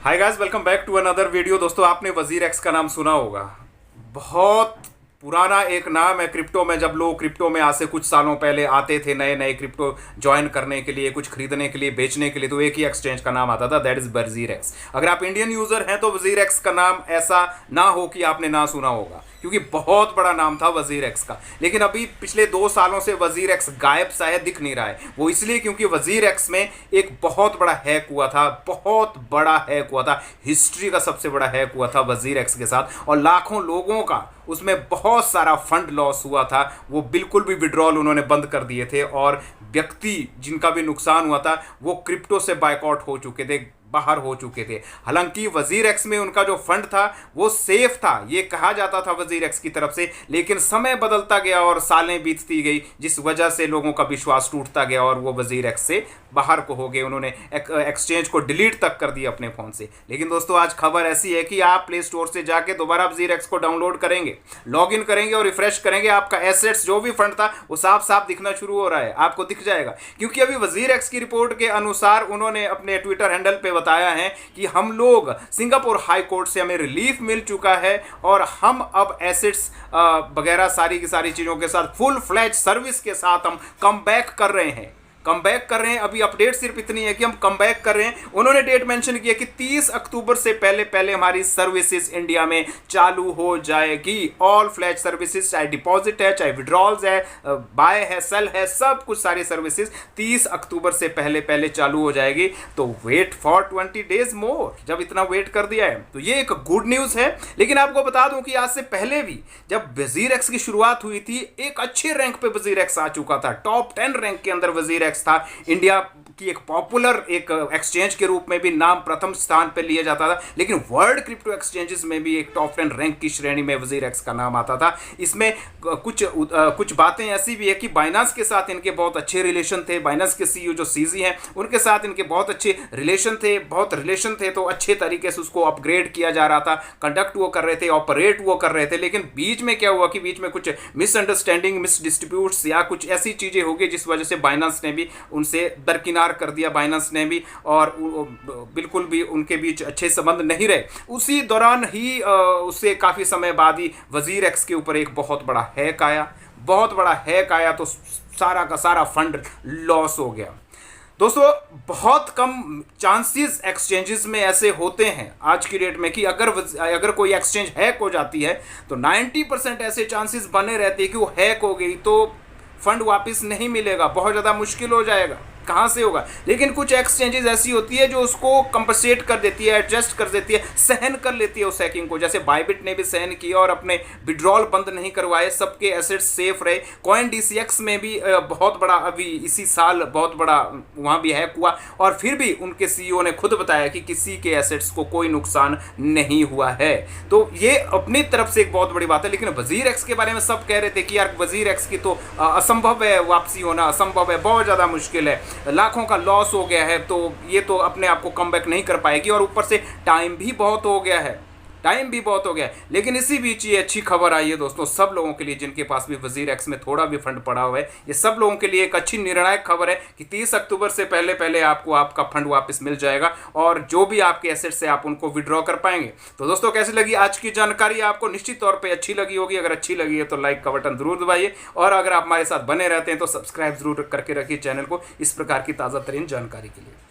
Hi guys, welcome back to another video. दोस्तों, आपने वजीर एक्स का नाम सुना होगा। बहुत पुराना एक नाम है क्रिप्टो में। जब लोग क्रिप्टो में आज से कुछ सालों पहले आते थे नए नए क्रिप्टो ज्वाइन करने के लिए, कुछ खरीदने के लिए, बेचने के लिए, तो एक ही एक्सचेंज का नाम आता था, दैट इज वजीर एक्स। अगर आप इंडियन यूजर हैं तो वजीर एक्स का नाम ऐसा ना हो कि आपने ना सुना होगा, क्योंकि बहुत बड़ा नाम था वजीर एक्स का। लेकिन अभी पिछले 2 सालों से वजीर एक्स गायब सा है, दिख नहीं रहा है। वो इसलिए क्योंकि वजीर एक्स में एक बहुत बड़ा हैक हुआ था, बहुत बड़ा हैक हुआ था, हिस्ट्री का सबसे बड़ा हैक हुआ था वजीर एक्स के साथ, और लाखों लोगों का उसमें बहुत सारा फंड लॉस हुआ था। वो बिल्कुल भी विड्रॉल उन्होंने बंद कर दिए थे, और व्यक्ति जिनका भी नुकसान हुआ था वो क्रिप्टो से बायकॉट हो चुके थे, बाहर हो चुके थे। हालांकि वजीर एक्स में उनका जो फंड था वो सेफ था, ये कहा जाता था वजीर एक्स की तरफ से। लेकिन समय बदलता गया और सालें बीतती गई, जिस वजह से लोगों का विश्वास टूटता गया और वो वजीर एक्स से बाहर को हो गए। उन्होंने एक्सचेंज को डिलीट तक कर दिया अपने फ़ोन से। लेकिन दोस्तों, आज खबर ऐसी है कि आप प्ले स्टोर से जाके दोबारा वजीर एक्स को डाउनलोड करेंगे, लॉग इन करेंगे और रिफ्रेश करेंगे, आपका एसेट्स जो भी फंड था वो साफ साफ दिखना शुरू हो रहा है, आपको दिख जाएगा। क्योंकि अभी वजीर एक्स की रिपोर्ट के अनुसार उन्होंने अपने ट्विटर हैंडल पे बताया है कि हम लोग सिंगापुर हाई कोर्ट से हमें रिलीफ मिल चुका है और हम अब एसेट्स वगैरह सारी की सारी चीज़ों के साथ फुल फ्लैज सर्विस के साथ हम कम बैक कर रहे हैं। अभी अपडेट सिर्फ इतनी है कि हम कम बैक कर रहे हैं। उन्होंने डेट मेंशन किया कि 30 अक्टूबर से पहले पहले हमारी सर्विसेज इंडिया में चालू हो जाएगी। ऑल फ्लैज सर्विसेज, चाहे डिपॉजिट है, चाहे विड्रॉल्स है, बाय है, सेल है, सब कुछ सारी सर्विसेज 30 अक्टूबर से पहले पहले चालू हो जाएगी। तो वेट फॉर 20 डेज मोर। जब इतना वेट कर दिया है तो ये एक गुड न्यूज़ है। लेकिन आपको बता दूं कि आज से पहले भी जब वजीर एक्स की शुरुआत हुई थी, एक अच्छे रैंक पे वजीर एक्स आ चुका था। टॉप 10 रैंक के अंदर वजीर एक्स था। इंडिया की एक पॉपुलर एक एक्सचेंज के रूप में भी नाम प्रथम स्थान पर लिया जाता था। लेकिन वर्ल्ड क्रिप्टो एक्सचेंजेस में भी एक टॉप 10 रैंक की श्रेणी में वजीर एक्स का नाम आता था। इसमें कुछ बातें ऐसी भी है कि बाइनांस के साथ इनके बहुत अच्छे रिलेशन थे। बाइनांस के सीईओ जो सीजी हैं, उनके साथ इनके बहुत अच्छे रिलेशन थे, तो अच्छे तरीके से उसको अपग्रेड किया जा रहा था, कंडक्ट वो कर रहे थे, ऑपरेट वो कर रहे थे। लेकिन बीच में क्या हुआ कि बीच में कुछ मिसअंडरस्टैंडिंग, मिसडिस्ट्रीब्यूट्स या कुछ ऐसी चीज़ें हो गई जिस वजह से बाइनांस ने भी उनसे दरकिनार कर दिया, बाइनांस ने भी, और बिल्कुल भी उनके बीच अच्छे संबंध नहीं रहे। उसी दौरान ही उससे काफ़ी समय बाद ही वजीर एक्स के ऊपर एक बहुत बड़ा हैक आया, तो सारा का सारा फंड लॉस हो गया। दोस्तों, बहुत कम चांसेस एक्सचेंजेस में ऐसे होते हैं आज की डेट में कि अगर कोई एक्सचेंज हैक हो जाती है तो 90% ऐसे चांसेस बने रहते हैं कि वो हैक हो गई तो फंड वापस नहीं मिलेगा, बहुत ज़्यादा मुश्किल हो जाएगा, कहाँ से होगा। लेकिन कुछ एक्सचेंजेस ऐसी होती है जो उसको कंपनसेट कर देती है, एडजस्ट कर देती है, सहन कर लेती है उस हैकिंग को। जैसे बायबिट ने भी सहन किया और अपने विड्रॉल बंद नहीं करवाए, सबके एसेट्स सेफ रहे। कॉइन डीसीएक्स में भी बहुत बड़ा, अभी इसी साल बहुत बड़ा वहाँ भी हैक हुआ, और फिर भी उनके सीईओ ने खुद बताया कि किसी के एसेट्स को कोई नुकसान नहीं हुआ है। तो ये अपनी तरफ से एक बहुत बड़ी बात है। लेकिन वजीर एक्स के बारे में सब कह रहे थे कि यार वजीर एक्स की तो असंभव है, वापसी होना असंभव है, बहुत ज़्यादा मुश्किल है, लाखों का लॉस हो गया है, तो ये तो अपने आप को कमबैक नहीं कर पाएगी, और ऊपर से टाइम भी बहुत हो गया है। लेकिन इसी बीच ये अच्छी खबर आई है दोस्तों, सब लोगों के लिए जिनके पास भी वजीर एक्स में थोड़ा भी फंड पड़ा हुआ है, ये सब लोगों के लिए एक अच्छी निर्णायक खबर है कि 30 अक्टूबर से पहले पहले आपको आपका फंड वापस मिल जाएगा, और जो भी आपके एसेट्स है आप उनको विड्रॉ कर पाएंगे। तो दोस्तों, कैसी लगी आज की जानकारी? आपको निश्चित तौर पर अच्छी लगी होगी। अगर अच्छी लगी है तो लाइक का बटन जरूर दबाइए, और अगर आप हमारे साथ बने रहते हैं तो सब्सक्राइब जरूर करके रखिए चैनल को इस प्रकार की ताज़ा तरीन जानकारी के लिए।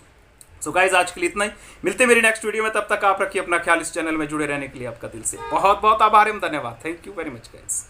सो गाइज, आज के लिए इतना ही। मिलते हैं मेरी नेक्स्ट वीडियो में, तब तक आप रखिए अपना ख्याल। इस चैनल में जुड़े रहने के लिए आपका दिल से बहुत बहुत आभार एवं धन्यवाद। Thank you very much guys.